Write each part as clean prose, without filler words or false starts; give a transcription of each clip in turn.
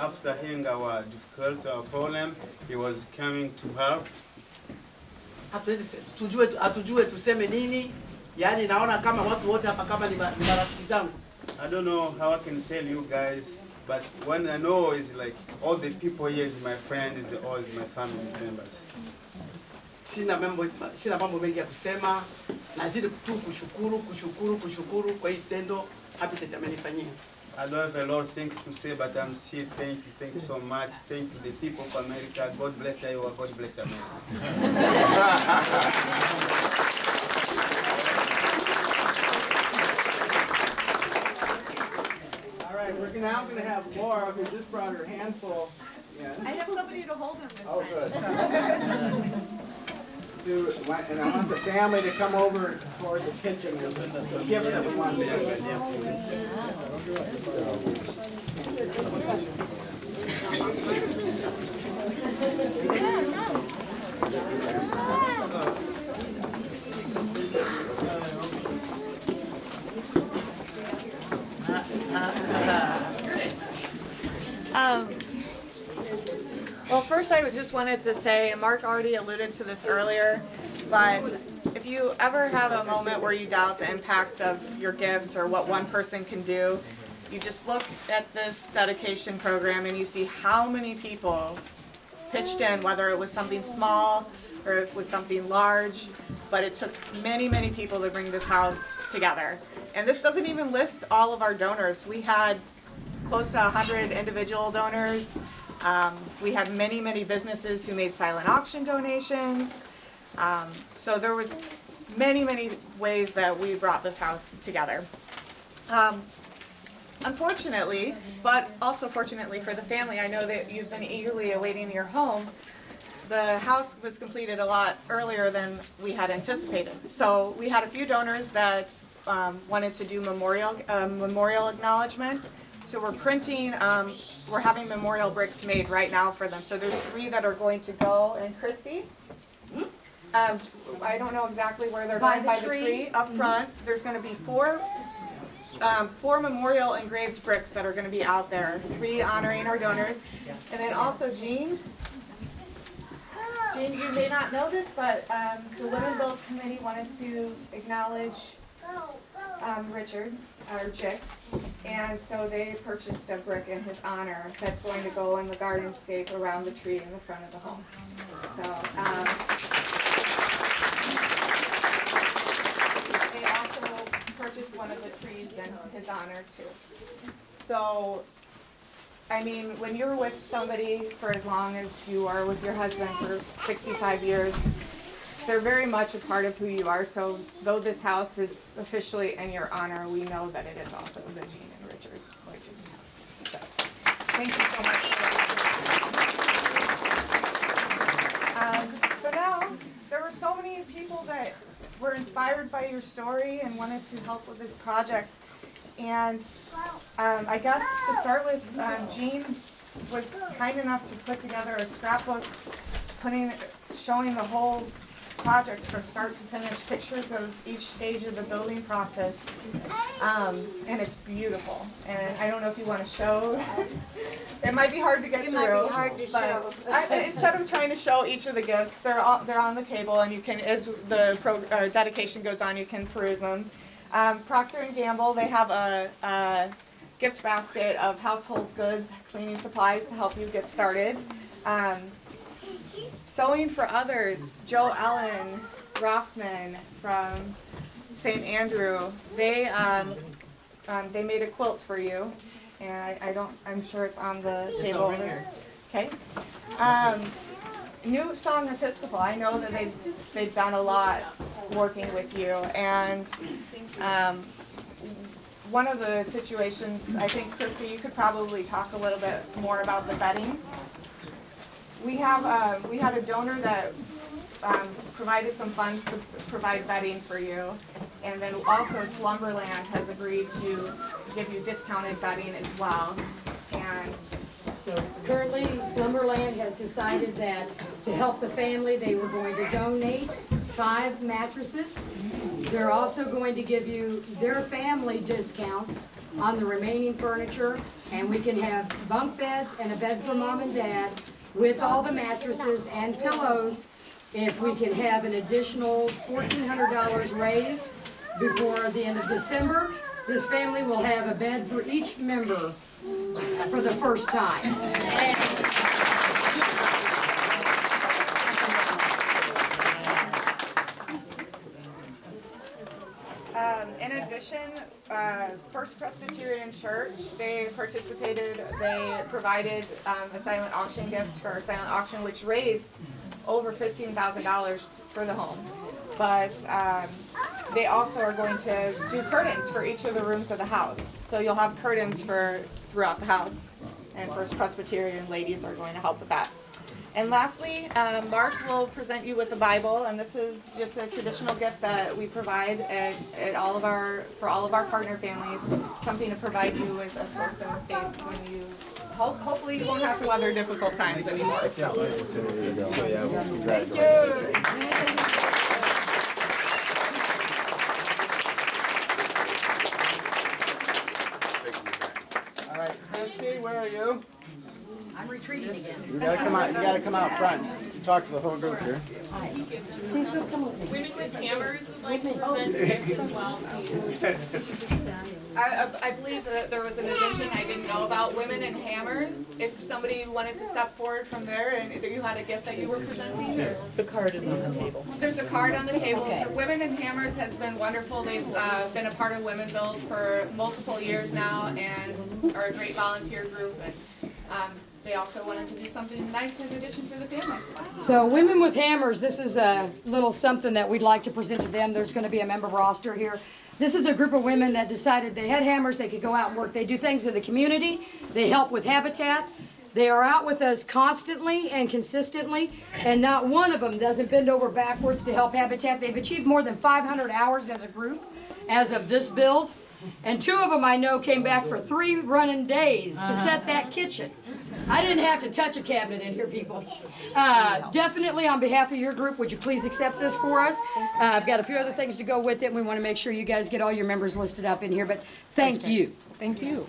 after hearing our difficult problem, he was coming to help. Hatujue tuseme nini. Yaani naona kama watu wote hapa kama ni marafiki zangu. I don't know how I can tell you guys, but what I know is like all the people here is my friend, is all is my family members. Sina mambo mengi ya kusema. Nazidi tu kushukuru kwa hii tendo Habitat amenifanyia. I don't have a lot of things to say, but I'm still thank you so much. Thank you the people of America. God bless you, God bless America. All right, we're now going to have Laura, who just brought her handful. Yeah. I have somebody to hold him this time. Oh, good. And I want the family to come over toward the kitchen with the gifts that we want to give. Well, first I just wanted to say, and Mark already alluded to this earlier, but if you ever have a moment where you doubt the impact of your gift or what one person can do, you just look at this dedication program and you see how many people pitched in, whether it was something small or it was something large, but it took many, many people to bring this house together. And this doesn't even list all of our donors. We had close to 100 individual donors. We had many, many businesses who made silent auction donations. So there was many, many ways that we brought this house together. Unfortunately, but also fortunately for the family, I know that you've been eagerly awaiting your home. The house was completed a lot earlier than we had anticipated. So we had a few donors that wanted to do memorial acknowledgement. So we're printing, we're having memorial bricks made right now for them. So there's 3 that are going to go. And Christy, I don't know exactly where they're going, by the tree up front. There's going to be 4 memorial engraved bricks that are going to be out there. 3 honoring our donors. And then also Jean, you may not know this, but the Women Build Committee wanted to acknowledge Richard, our Jix, and so they purchased a brick in his honor that's going to go in the gardenscape around the tree in the front of the home. So they also purchased one of the trees in his honor too. So I mean, when you're with somebody for as long as you are with your husband for 65 years, they're very much a part of who you are. So though this house is officially in your honor, we know that it is also the Jean and Richard Lloyd-Jr. house. So, thank you so much for that. So now, there were so many people that were inspired by your story and wanted to help with this project. And I guess to start with, Jean was kind enough to put together a scrapbook showing the whole project from start to finish, pictures of each stage of the building process, and it's beautiful. And I don't know if you want to show. It might be hard to get through. It might be hard to show. Instead of trying to show each of the gifts, they're on the table, and you can, as the dedication goes on, you can peruse them. Procter & Gamble, they have a gift basket of household goods, cleaning supplies to help you get started. Sewing for Others, Joe Ellen Rothman from St. Andrew, they made a quilt for you, and I'm sure it's on the table over here. Okay. New Song Episcopal, I know that they've done a lot working with you, and one of the situations, I think, Christy, you could probably talk a little bit more about the bedding. We had a donor that provided some funds to provide bedding for you, and then also Slumberland has agreed to give you discounted bedding as well. And so currently, Slumberland has decided that to help the family, they were going to donate 5 mattresses. They're also going to give you their family discounts on the remaining furniture, and we can have bunk beds and a bed for mom and dad with all the mattresses and pillows. If we can have an additional $1,400 raised before the end of December, this family will have a bed for each member for the first time. In addition, First Presbyterian Church, they participated, they provided a silent auction gift for our silent auction, which raised over $15,000 for the home. But they also are going to do curtains for each of the rooms of the house. So you'll have curtains for throughout the house, and First Presbyterian ladies are going to help with that. And lastly, Mark will present you with the Bible, and this is just a traditional gift that we provide for all of our partner families, something to provide you with a source of faith when you, hopefully you won't have to weather difficult times anymore. Thank you. All right, Christy, where are you? I'm retreating again. You gotta come out. You gotta come out front. Talk to the whole group here. See if you'll come with me. Women with Hammers would like to present a gift as well, please. I believe that there was an addition I didn't know about, Women in Hammers. If somebody wanted to step forward from there and you had a gift that you were presenting. Or... The card is on the table. There's a card on the table. Okay. Women in Hammers has been wonderful. They've been a part of Women Build for multiple years now and are a great volunteer group. And they also wanted to do something nice in addition for the family. So Women with Hammers, this is a little something that we'd like to present to them. There's going to be a member roster here. This is a group of women that decided they had hammers, they could go out and work. They do things in the community. They help with habitat. They are out with us constantly and consistently, and not one of them doesn't bend over backwards to help Habitat. They've achieved more than 500 hours as a group as of this build, and 2 of them I know came back for 3 running days to set that kitchen. I didn't have to touch a cabinet in here, people. Definitely on behalf of your group, would you please accept this for us? I've got a few other things to go with it, and we want to make sure you guys get all your members listed up in here, but thank you. Thank you.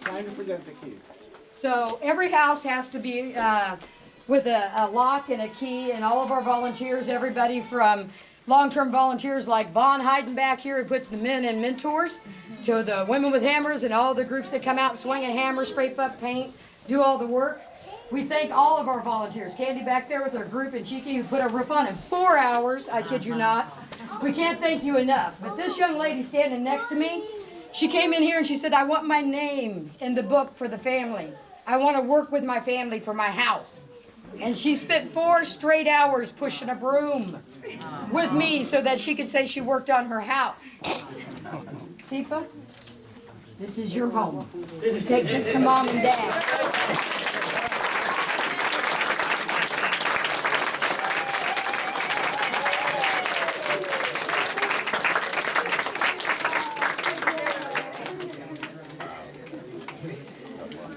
Time to present the key. So every house has to be with a lock and a key, and all of our volunteers, everybody from long-term volunteers like Vaughn Hayden back here, who puts the men in mentors, to the Women with Hammers and all the groups that come out and swing a hammer, scrape up paint, do all the work. We thank all of our volunteers. Candy back there with her group, and Cheeky, who put a roof on in 4 hours, I kid you not. We can't thank you enough. But this young lady standing next to me, she came in here and she said, I want my name in the book for the family. I want to work with my family for my house. And she spent 4 straight hours pushing a broom with me so that she could say she worked on her house. Sifa, this is your home. You take this to Mom and Dad.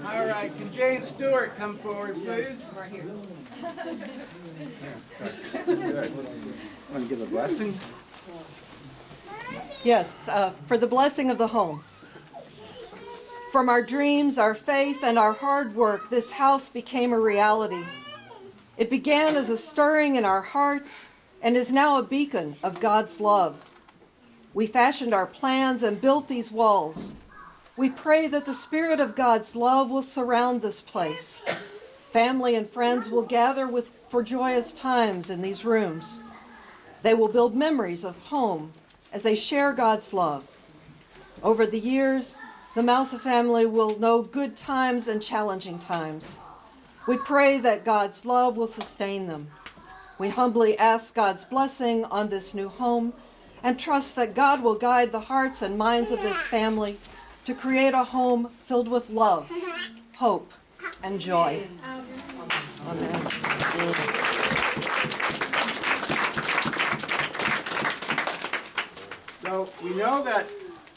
All right, can Jane Stewart come forward, please? Right here. Want to give a blessing? Yes, for the blessing of the home. From our dreams, our faith, and our hard work, this house became a reality. It began as a stirring in our hearts and is now a beacon of God's love. We fashioned our plans and built these walls. We pray that the Spirit of God's love will surround this place. Family and friends will gather for joyous times in these rooms. They will build memories of home as they share God's love. Over the years, the Mousa family will know good times and challenging times. We pray that God's love will sustain them. We humbly ask God's blessing on this new home and trust that God will guide the hearts and minds of this family to create a home filled with love, hope, and joy. Amen. So we know that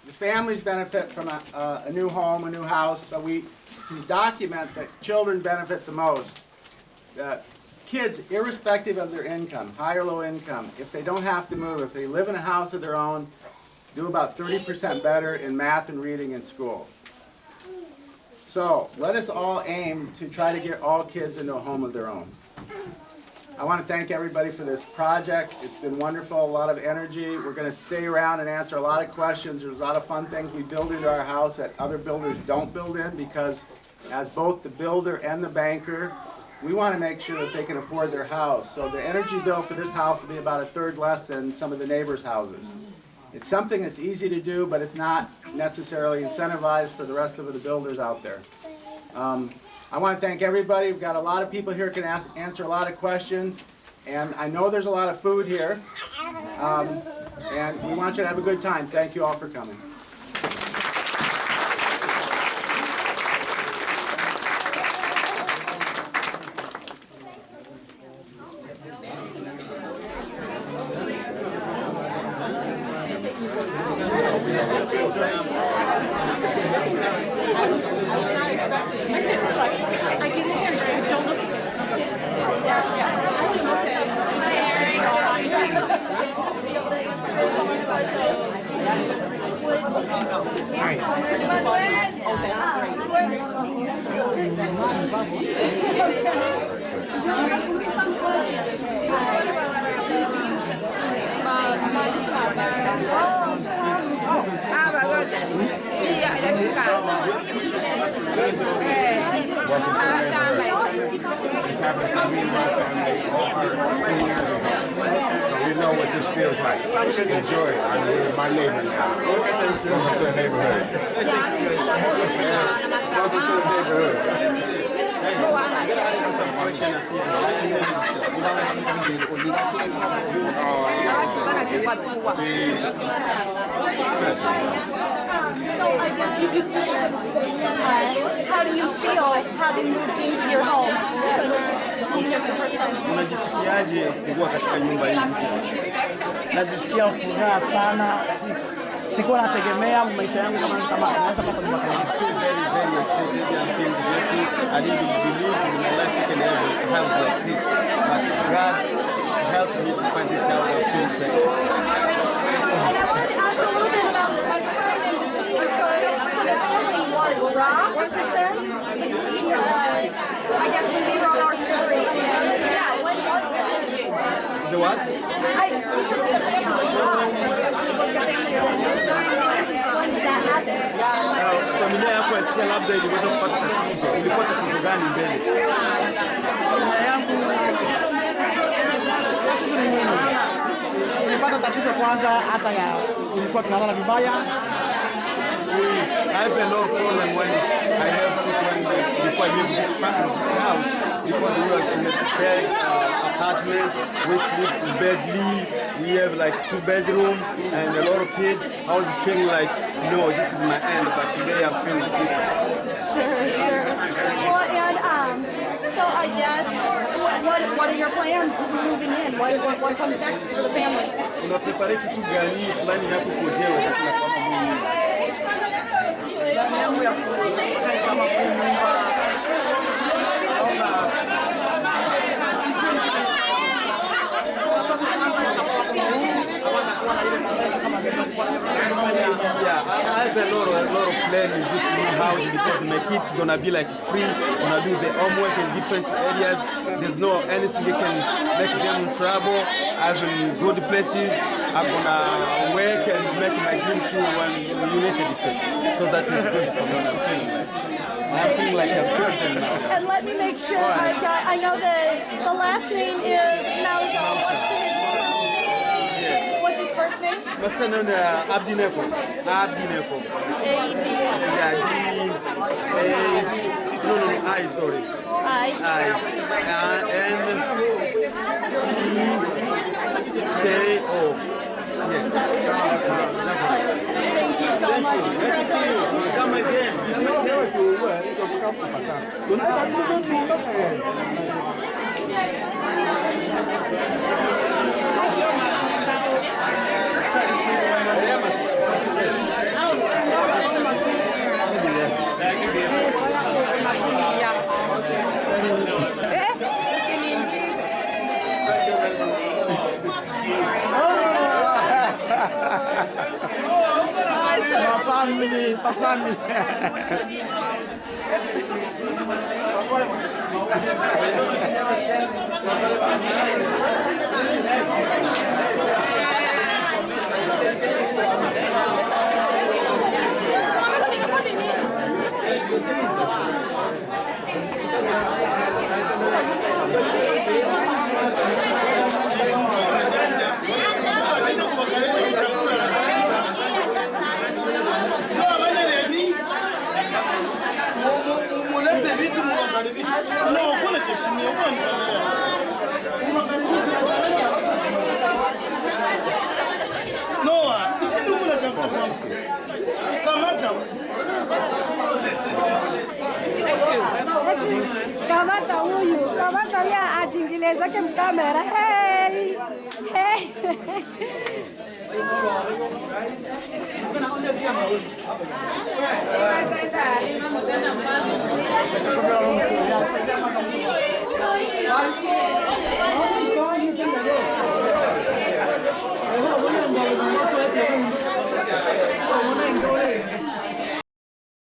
the families benefit from a new home, a new house, but we can document that children benefit the most. kids, irrespective of their income, high or low income, if they don't have to move, if they live in a house of their own, do about 30% better in math and reading in school. So let us all aim to try to get all kids into a home of their own. I want to thank everybody for this project. It's been wonderful, a lot of energy. We're going to stay around and answer a lot of questions. There's a lot of fun things we build into our house that other builders don't build in, because as both the builder and the banker, we want to make sure that they can afford their house. So the energy bill for this house will be about a third less than some of the neighbors' houses. It's something that's easy to do, but it's not necessarily incentivized for the rest of the builders out there. I want to thank everybody. We've got a lot of people here who can answer a lot of questions. And I know there's a lot of food here. And we want you to have a good time. Thank you all for coming. So we know what this feels like. Enjoy it. I'm here with my neighbor now. Welcome to the neighborhood. Welcome to the neighborhood. How do you feel having moved into your home? Unajisikiaje kuwa katika nyumba hii mpya? Najisikia furaha sana. Sikuwa nategemea maisha yangu kama naweza pata nyumba kama hii. Very excited and feel blessed. I didn't believe in my life I can have a house like this. But God helped me to find this house. I feel great. And I wanted to ask a little bit about the time in between. So the family was rough with them between, I guess when we wrote our story. Yeah, when was that? The what? Recently the family was rough. When did that happen? Familia yako yasikia labda iliweza kupata tatizo. Ilipata tatizo gani mbele? Familia yangu nilipata tatizo kwanza, hata ya ilikuwa tunalala vibaya. I have a lot of problem when I have since when before I moved this house, because we was in a big apartment, we sleep badly, we have like 2 bedrooms and a lot of kids. I was feeling like, no, this is my end, but today I'm feeling different. Sure. Well, and so I guess, what are your plans moving in? What comes next for the family? Unaprepare kitu gani plani yako kujia wakati na kama mimi? Ndani yangu ya kukaa kama kwa nyumba. Yeah, I have a lot of plans in this new house because my kids gonna be like free, gonna do their homework in different areas. There's no anything that can make them in trouble. I have good places. I'm gonna work and make my dream true when United States. So that is good for me. I'm feeling like I'm citizen now. And let me make sure I know the last name is Malazan. Yes. What's his first name? My son is Abdi Neko. Abdi Neko. A-B. Yeah, I, sorry. N-E-K-O. Yes. Thank you so much. Good to see you. Come again. Pa family. Mulete vitu mwakaribisha. No, kuna cheshimia Noah, ndio unatafuta kwanza. Kamata. Kamata huyu, kamata ya ajingile zake mkamera. Hey. Hey.